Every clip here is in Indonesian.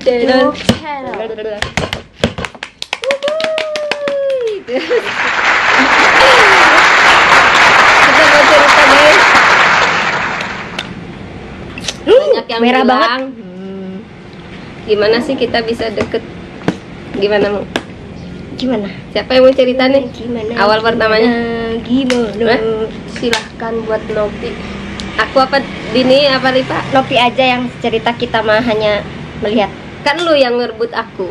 channel. Kita mau cerita guys. Banyak yang merah bilang, banget. Gimana sih kita bisa deket? Gimana mau? Gimana? Siapa yang mau cerita nih? Gimana? Awal pertamanya? Gimana? Silahkan buat Nopi. Aku apa Dini apa Ripa? Nopi aja yang cerita, kita mah hanya melihat. Kan lu yang ngerebut aku.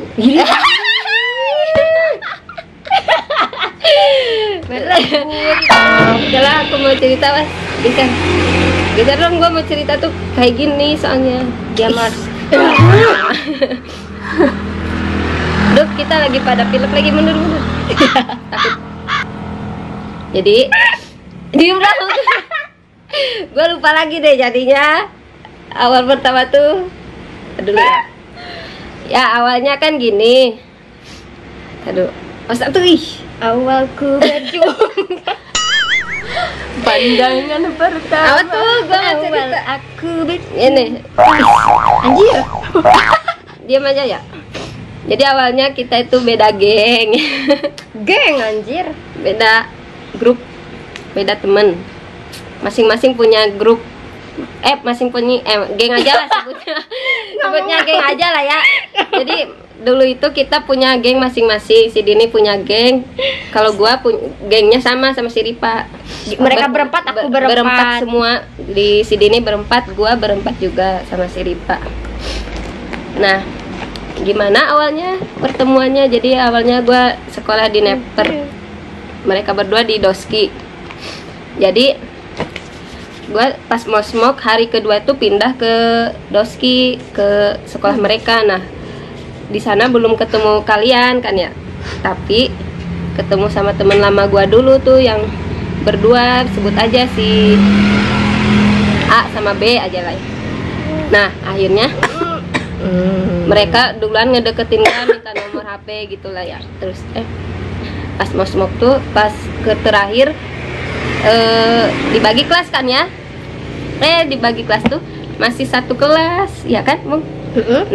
Udahlah aku mau cerita mas. Bisa. Bisa dong, gua mau cerita tuh kayak gini soalnya. Dia mas. Duh, kita lagi pada pilek lagi, mundur. Takut. Jadi diem lah. Gue lupa lagi deh jadinya. Awal pertama tuh dulu ya awalnya kan gini. Aduh, masa tuh Awalku berjumpa. pandangan pertama. Apa tuh? Gue mau cerita. Aku Ini. Anjir. Diam aja ya. Jadi awalnya kita itu beda geng. Geng anjir. Beda grup, beda temen. Masing-masing punya grup. Masing punya geng aja lah sebutnya. Sebutnya geng aja lah ya. Jadi dulu itu kita punya geng masing-masing. Si Dini punya geng. Kalau gua gengnya sama si Ripa. Mereka berempat, aku berempat. Semua. Di si Dini berempat, gua berempat juga sama si Ripa. Nah, gimana awalnya pertemuannya? Jadi awalnya gue sekolah di Neper, mereka berdua di Doski. Jadi gue pas mau smoke hari kedua itu pindah ke Doski, ke sekolah mereka. Nah di sana belum ketemu kalian kan ya, tapi ketemu sama temen lama gue dulu tuh yang berdua, sebut aja si A sama B aja lah. Nah akhirnya mereka duluan ngedeketin gue, minta nomor HP gitulah ya. Terus pas mau smoke tuh pas ke terakhir dibagi kelas kan ya. Dibagi kelas tuh masih satu kelas ya kan Mung?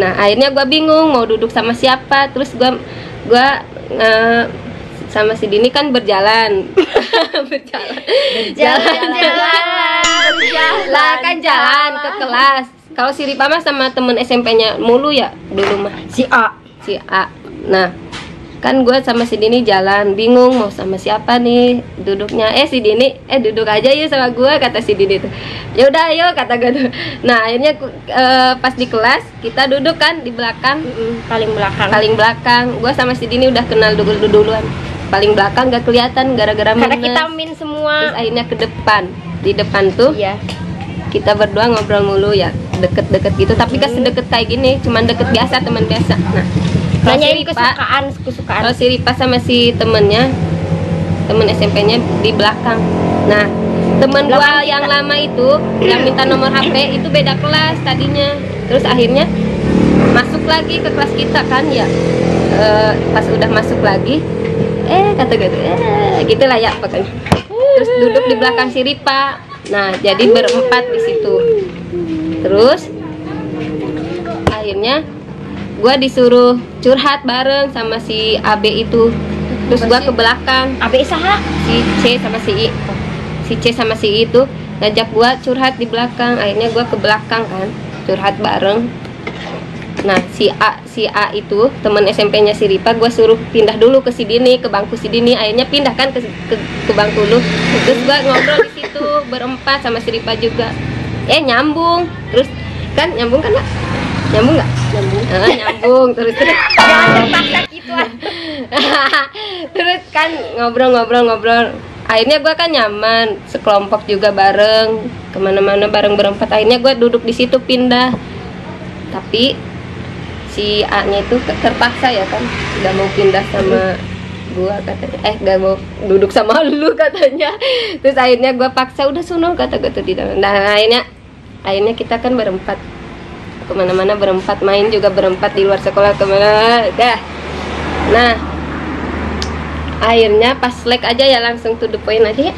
Nah akhirnya gue bingung mau duduk sama siapa. Terus gue sama si Dini kan berjalan. Jalan ke kelas. Kalau si Ripa mah sama temen SMP-nya mulu ya dulu mah, si A. Nah kan gue sama si Dini jalan, bingung mau sama siapa nih duduknya. Si Dini duduk aja ya sama gue, kata si Dini tuh. Ya udah ayo kata gue tuh. Nah akhirnya pas di kelas kita duduk kan di belakang. Paling belakang. Gue sama si Dini udah kenal duluan. Paling belakang gak kelihatan gara-gara karena kita min semua. Terus akhirnya ke depan. Di depan tuh kita berdua ngobrol mulu ya, deket-deket gitu. Tapi gak sedekat kayak gini, cuman deket biasa, teman biasa. Nah nanyain kesukaan. Kalau si Ripa sama si temennya, temen SMP-nya di belakang. Nah temen gua yang lama itu yang minta nomor HP itu beda kelas tadinya. Terus akhirnya masuk lagi ke kelas kita kan ya. Pas udah masuk lagi kata gitu lah ya pokoknya. Terus duduk di belakang si Ripa. Nah jadi berempat di situ. Terus akhirnya gue disuruh curhat bareng sama si AB itu. Terus gue ke belakang. AB saha? Si C sama si I. Si C sama si I itu ngajak gue curhat di belakang. Akhirnya gue ke belakang kan, curhat bareng. Nah si A itu teman SMP-nya si Ripa, gue suruh pindah dulu ke si Dini, ke bangku si Dini. Akhirnya pindah kan ke bangku lu. Terus gue ngobrol di situ berempat sama si Ripa juga. Nyambung. Terus kan nyambung kan nggak? Nyambung nggak? Nyambung. Terus jangan terpaksa gitu. Terus kan ngobrol. Akhirnya gue kan nyaman, sekelompok juga bareng, kemana-mana bareng berempat. Akhirnya gue duduk di situ pindah. Tapi si A-nya itu terpaksa ya kan, gak mau pindah sama gua katanya. Gak mau duduk sama lu katanya. Terus akhirnya gua paksa, udah sono kata gue tuh di dalam. Nah akhirnya kita kan berempat kemana-mana berempat, main juga berempat di luar sekolah kemana dah. Nah akhirnya pas selek aja ya langsung to the point aja ya.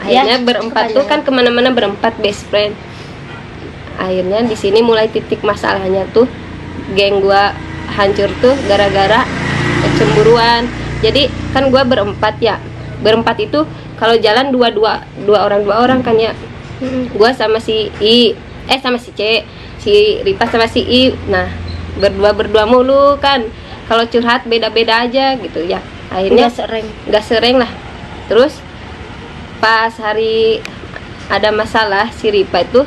Akhirnya berempat tuh kan kemana-mana berempat, best friend. Akhirnya di sini mulai titik masalahnya tuh geng gua hancur tuh gara-gara kecemburuan. Jadi kan gua berempat ya, berempat itu kalau jalan dua orang kan ya. Gua sama si sama si C, si Ripa sama si I. Nah, berdua mulu kan. Kalau curhat beda-beda aja gitu ya. Akhirnya nggak sering lah. Terus pas hari ada masalah, si Ripa itu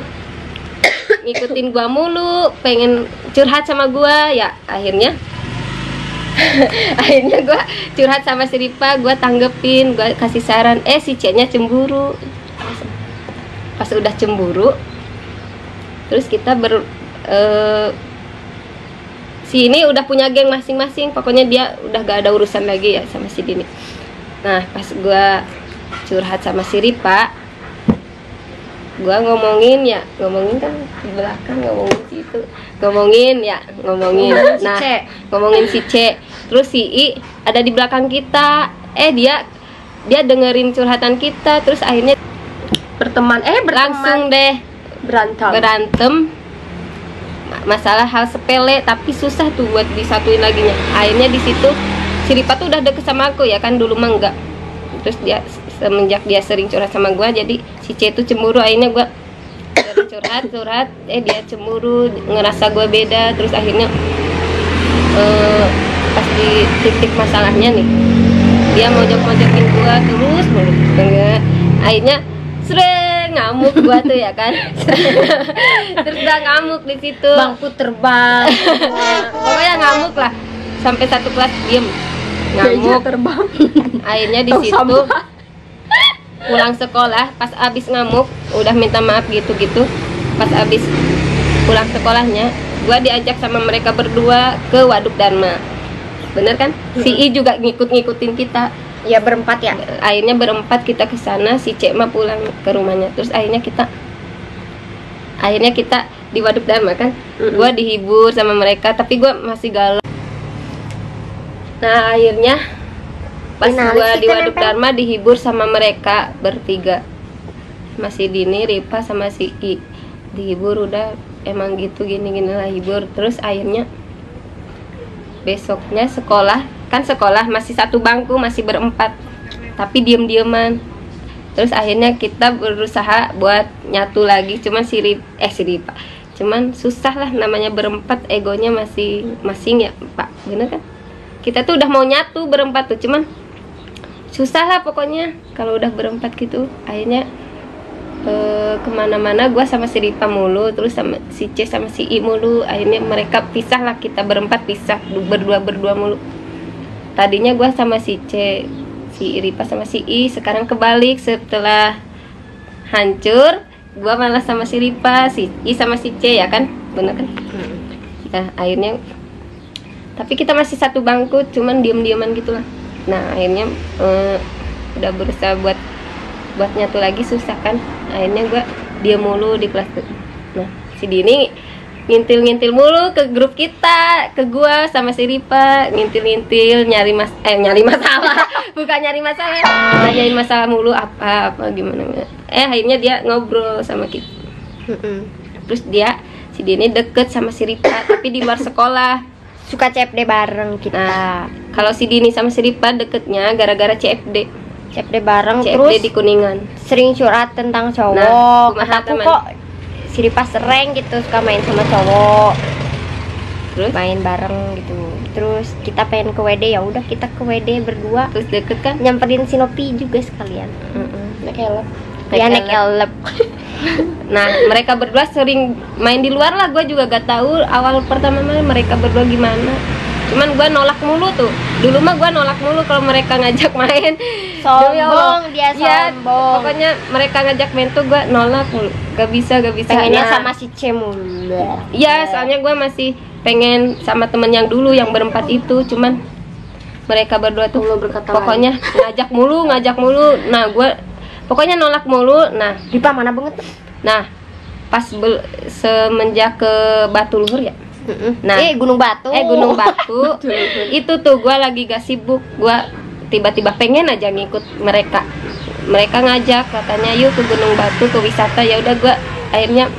ngikutin gua mulu, pengen curhat sama gua ya. Akhirnya gua curhat sama si Ripa, gua tanggepin, gua kasih saran. Si C-nya cemburu. Pas udah cemburu, terus kita si ini udah punya geng masing-masing. Pokoknya dia udah gak ada urusan lagi ya sama si Dini. Nah, pas gua curhat sama si Ripa, gua ngomongin kan di belakang, ngomongin situ, ngomongin. Nah, ngomongin si C. Terus si I ada di belakang kita. Dia dengerin curhatan kita. Terus akhirnya berteman langsung deh berantem masalah hal sepele, tapi susah tuh buat disatuin lagi nya. Akhirnya di situ si Ripa tuh udah deket sama aku ya kan, dulu mah enggak. Terus dia semenjak dia sering curhat sama gua, jadi si C tuh cemburu. Akhirnya gua curhat dia cemburu, ngerasa gua beda. Terus akhirnya pas di titik masalahnya nih, dia mojok-mojokin gua terus enggak. Akhirnya sering ngamuk gua tuh ya kan. Terus udah ngamuk di situ, bangku terbang. Pokoknya ngamuk lah, sampai satu kelas diem ngamuk terbang. Akhirnya di situ pulang sekolah, pas abis ngamuk udah minta maaf gitu-gitu. Pas abis pulang sekolahnya, gua diajak sama mereka berdua ke Waduk Dharma. Bener kan? Si I juga ngikutin kita. Ya berempat ya. Akhirnya berempat kita ke sana, si C mah pulang ke rumahnya. Terus akhirnya kita di Waduk Dharma kan. Gua dihibur sama mereka, tapi gua masih galau. Nah, akhirnya pas gua di Waduk Dharma dihibur sama mereka bertiga. Masih Dini, Ripa sama si I. Dihibur udah emang gitu gini lah hibur. Terus akhirnya besoknya sekolah masih satu bangku, masih berempat, tapi diem-dieman. Terus akhirnya kita berusaha buat nyatu lagi, cuman si Ripa cuman susah lah, namanya berempat, egonya masing ya Pak, bener kan? Kita tuh udah mau nyatu berempat tuh, cuman susah lah pokoknya kalau udah berempat gitu. Akhirnya kemana-mana gue sama si Ripa mulu, terus sama si C sama si I mulu. Akhirnya mereka pisah lah, kita berempat pisah, berdua mulu. Tadinya gue sama si C, si Ripa sama si I. Sekarang kebalik, setelah hancur gue malah sama si Ripa, si I sama si C ya kan, bener kan? Nah akhirnya, tapi kita masih satu bangku, cuman diem-dieman gitulah. Nah akhirnya udah berusaha buat nyatu lagi, susah kan. Akhirnya gue diem mulu di kelas. Nah si Dini ngintil mulu ke grup kita, ke gua sama si Ripa, ngintil nyari masalah. Bukan nyari masalah, nanyain masalah mulu, apa gimana. Akhirnya dia ngobrol sama kita. Terus si Dini deket sama si Ripa, tapi di luar sekolah, suka CFD bareng kita. Nah kalau si Dini sama si Ripa deketnya gara-gara CFD bareng. CFD terus di Kuningan, sering curhat tentang cowok. Nah, aku kok si Ripa sering gitu suka main sama cowok, terus main bareng gitu. Terus kita pengen ke WD, ya udah kita ke WD berdua. Terus deket kan, nyamperin si Nopi juga sekalian. Naik elep. Naik elep. Nah mereka berdua sering main di luar lah. Gue juga gak tahu awal pertama mereka berdua gimana, cuman gue nolak mulu tuh. Dulu mah gue nolak mulu kalau mereka ngajak main. Sombong, dia sombong. Pokoknya mereka ngajak main tuh gue nolak mulu. Gak bisa. Pengennya sama si C mulu. Iya, soalnya gue masih pengen sama temen yang dulu yang berempat itu. Cuman mereka berdua tuh pokoknya ngajak mulu. Nah gue pokoknya nolak mulu. Nah Ripa mana banget. Nah pas semenjak ke Batu Luhur ya. Nah, Gunung Batu. Itu tuh gue lagi gak sibuk, gue tiba-tiba pengen aja ngikut mereka. Mereka ngajak, katanya yuk ke Gunung Batu, ke wisata. Ya udah gue akhirnya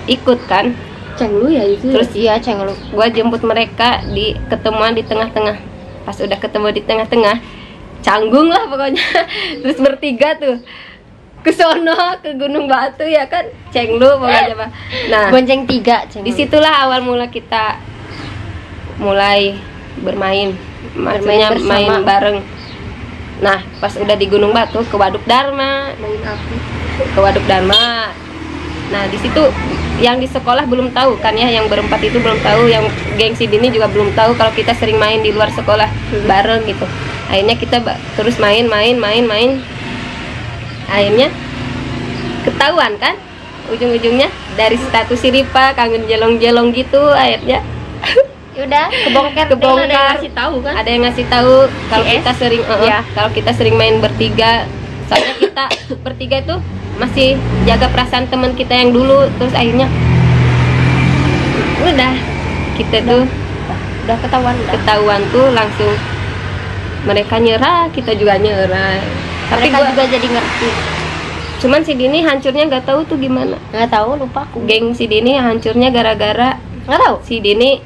ikut kan. cenglu ya itu. Terus iya cenglu. Gua jemput mereka di ketemuan di tengah-tengah. Pas udah ketemu di tengah-tengah, canggung lah pokoknya. Terus bertiga tuh ke sono, ke Gunung Batu ya kan, cenglu pokoknya Pak. Nah, Bonceng 3 cenglu. disitulah awal mula kita mulai bermain, maksudnya bersama. main bareng. Nah, pas udah di Gunung Batu ke Waduk Dharma, Main api. ke Waduk Dharma. Nah, di situ yang di sekolah belum tahu kan ya, yang berempat itu belum tahu, yang geng si Dini juga belum tahu kalau kita sering main di luar sekolah bareng gitu. Akhirnya kita terus main. Akhirnya ketahuan kan, ujung-ujungnya dari status si Ripa kangen jelong-jelong gitu, akhirnya Udah kebongkar. Kebongkar. Ada yang ngasih tahu kan? ada yang ngasih tahu kalau Si kita S? sering Iya. kalau kita sering main bertiga. Soalnya kita bertiga itu masih jaga perasaan teman kita yang dulu, terus akhirnya udah kita tuh Udah ketahuan udah. ketahuan tuh langsung mereka nyerah, kita juga nyerah. Tapi Mereka gua, juga jadi ngerti. cuman si Dini hancurnya nggak tahu tuh gimana. Nggak tahu, lupa aku. Geng si Dini hancurnya gara-gara Nggak tahu. si Dini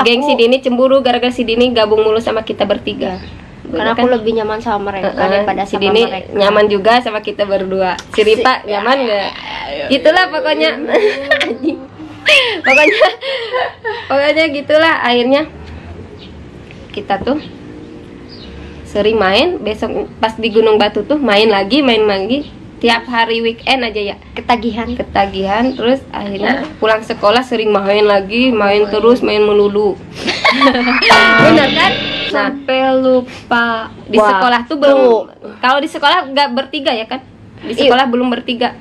geng si Dini cemburu gara-gara si Dini gabung mulu sama kita bertiga. Karena aku lebih nyaman sama mereka daripada si sama Dini mereka. nyaman juga sama kita berdua. Si Ripa nyaman nggak? Itulah pokoknya. Anjing. pokoknya gitulah. Akhirnya kita tuh sering main. Besok pas di Gunung Batu tuh main lagi. Tiap hari weekend aja ya. Ketagihan. Terus akhirnya pulang sekolah sering main lagi, main terus, main melulu. Bener kan? Nah, Sampai lupa. di sekolah tuh belum, kalau di sekolah nggak bertiga ya kan, di sekolah belum bertiga,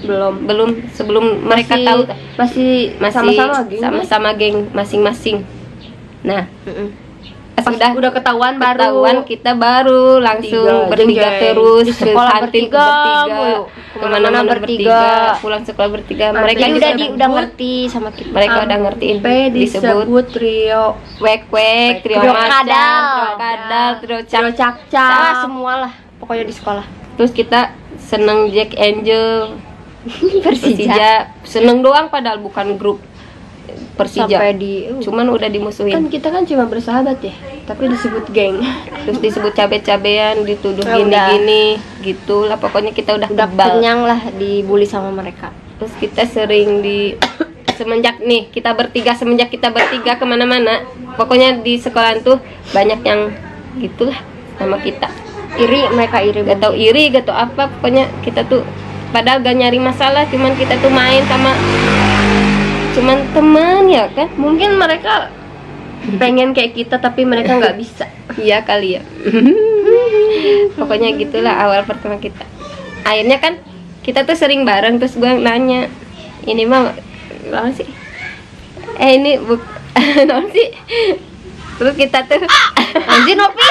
belum sebelum mereka tahu masih sama-sama geng masing-masing. Nah, pas udah ketahuan kita baru langsung bertiga terus, di sekolah kantin bertiga, bertiga, kemana-mana bertiga, pulang sekolah bertiga. Mereka Jadi juga udah ngerti sama kita. mereka udah ngertiin disebut trio wek-wek, trio Trio macan, kadal, trio trio cak-cak. Semua lah pokoknya di sekolah. Terus kita seneng Jack Angel, Persija, seneng doang padahal bukan grup Persija. Sampai di Cuman udah Kan dimusuhin. kita kan cuma bersahabat ya, tapi disebut geng. Terus disebut cabe-cabean, dituduh Ya udah. gini-gini, gitulah pokoknya kita udah udah kebal. kenyang lah dibully sama mereka. Terus kita sering semenjak kita bertiga kemana-mana, pokoknya di sekolah tuh banyak yang gitulah sama kita. Mereka iri Gak tau iri, gak tau apa, pokoknya kita tuh padahal gak nyari masalah, cuman kita tuh main sama cuman teman ya kan. Mungkin mereka pengen kayak kita tapi mereka nggak bisa. Iya kali ya. Pokoknya gitulah awal pertama kita. Akhirnya kan kita tuh sering bareng, terus gue nanya, ini mah apa sih? Ini non sih. Terus kita tuh anjir Nopi.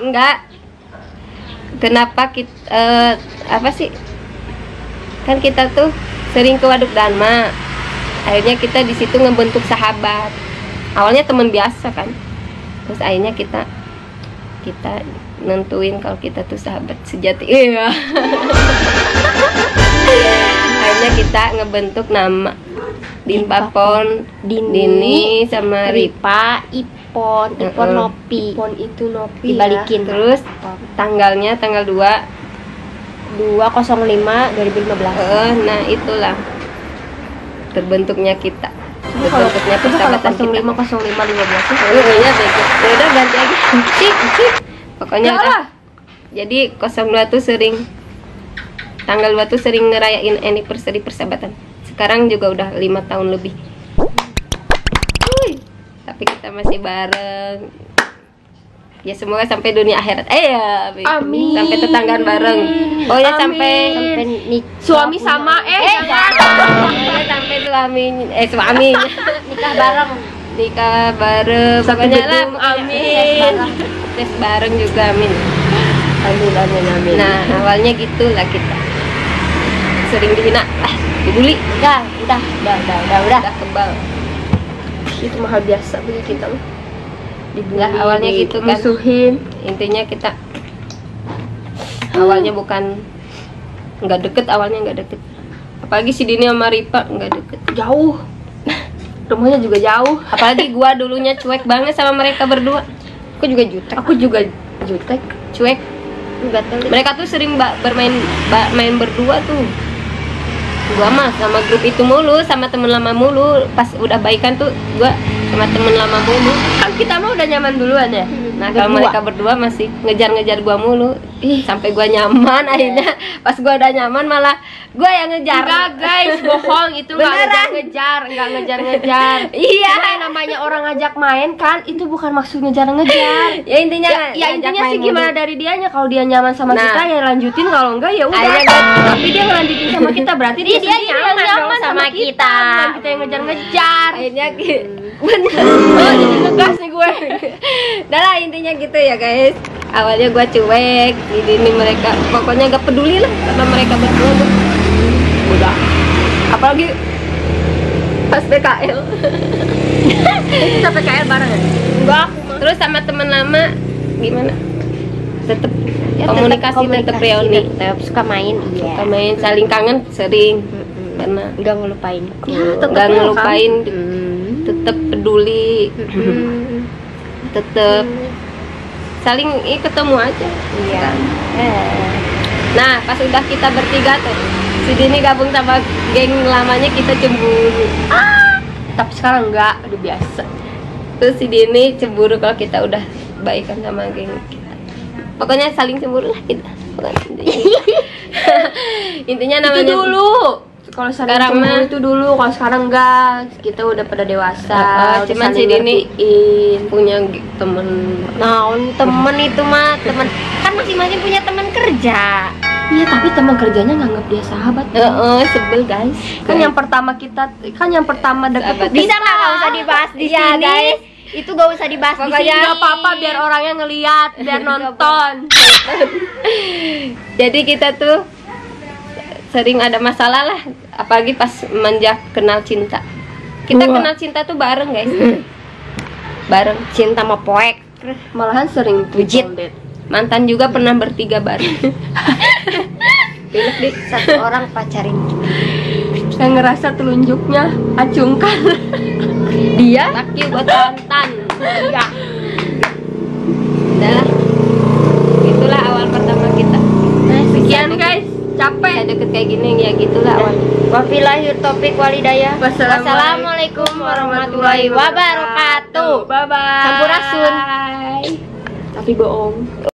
enggak. Kenapa kita apa sih? Kan kita tuh sering ke Waduk Dharma. Akhirnya kita di situ ngebentuk sahabat. Awalnya teman biasa kan. Terus akhirnya kita nentuin kalau kita tuh sahabat sejati. Iya. Akhirnya kita ngebentuk nama Dinpapon, Dini sama Ripa. Ipon Nopi. Pon itu Nopi Dibalikin. Terus tanggalnya tanggal 2/05/2015. nah itulah terbentuknya kita. Terbentuknya persahabatan kita. 05/05/15. Iya baik. Ya udah ganti lagi. Sip. Pokoknya udah. Jadi 02 tuh sering tanggal 2 tuh sering ngerayain anniversary persahabatan. Sekarang juga udah 5 tahun lebih. Tapi kita masih bareng. Ya semoga sampai dunia akhirat. Ya. Amin. Sampai tetanggaan bareng. Oh ya Amin. sampai Suami sama sampai suami nikah bareng. nikah bareng. Satu Pokoknya lah. gedung, pokoknya amin. tes bareng juga amin. Amin. Nah awalnya gitulah kita sering dihina, dibully, Udah udah kebal. Itu mah hal biasa bagi kita mah. Dibully, Lah, awalnya gitu kan. musuhin. Intinya kita awalnya bukan nggak deket, Apalagi si Dini sama Ripa nggak deket. Jauh. Rumahnya juga jauh. Apalagi gua dulunya cuek banget sama mereka berdua. Aku juga jutek. Aku juga jutek. Cuek. Gatel. Mereka tuh sering main berdua tuh. Gua mah sama grup itu mulu, sama temen lama mulu. Pas udah baikan tuh gua sama temen lama mulu. Kan kita mah udah nyaman duluan ya. Nah kalau mereka berdua masih ngejar-ngejar gua mulu. Sampai gua nyaman. Akhirnya pas gua udah nyaman malah gua yang ngejar. Enggak guys, bohong itu nggak Beneran. ngejar, nggak ngejar. Iya. Cuma yang namanya orang ngajak main kan, itu bukan maksud ngejar-ngejar. Ya intinya Ya ngajak intinya main sih mulu. gimana dari dianya, kalau dia nyaman sama Nah. kita ya lanjutin, kalau enggak ya udah. Akhirnya Tapi dia ngelanjutin sama kita berarti dia Dia sendiri yang nyaman dong sama kita. bukan kita yang ngejar-ngejar. Akhirnya bener. Oh, jadi ngegas nih gue. Udah lah intinya gitu ya guys. Awalnya gua cuek, ini mereka pokoknya gak peduli lah sama mereka berdua tuh. Udah. Apalagi pas PKL. Kita PKL bareng ya? Enggak. Terus sama teman lama gimana? Tetep Ya, komunikasi tetep reuni. tetep suka main, iya. Suka main, saling kangen sering. Karena Nggak ngelupain. tetep nggak ya, ngelupain, tetep peduli, tetep saling ketemu aja. Iya. Nah pas udah kita bertiga tuh, si Dini gabung sama geng lamanya, kita cemburu. Tapi sekarang enggak, udah biasa. Terus si Dini cemburu kalau kita udah baikan sama geng kita. Pokoknya saling cemburu lah kita. Pokoknya intinya namanya Itu dulu. Kalau Sekarang sekarang mah- itu dulu, kalau sekarang enggak. Kita udah pada dewasa. udah cuman si saling Dini ngertiin. punya temen. Nah, temen itu mah temen kan masing-masing punya teman kerja. Iya, tapi teman kerjanya nganggap dia sahabat. Sebel guys. Kan yang pertama deket Sahabat. tuh Bisa nggak usah dibahas di Iya, sini? guys. Itu gak usah dibahas di Pokoknya sini. nggak apa-apa biar orangnya ngeliat, biar nonton. Jadi kita tuh sering ada masalah lah, apalagi pas menjak kenal cinta. Kita Wah. kenal cinta tuh bareng guys. Bareng. Cinta sama poek. Malahan sering Pujit. triple date. Mantan juga pernah bertiga bareng. Pilih dik. Satu orang pacarin Saya ngerasa telunjuknya acungkan. Dia laki buat mantan. Ya. Udah. Itulah awal pertama kita. Sekian guys, capek. Saya deket kayak gini ya gitulah awal. Wabillahi taufiq walhidayah. Wassalamualaikum warahmatullahi wabarakatuh. Bye bye. Sampurasun. Tapi bohong.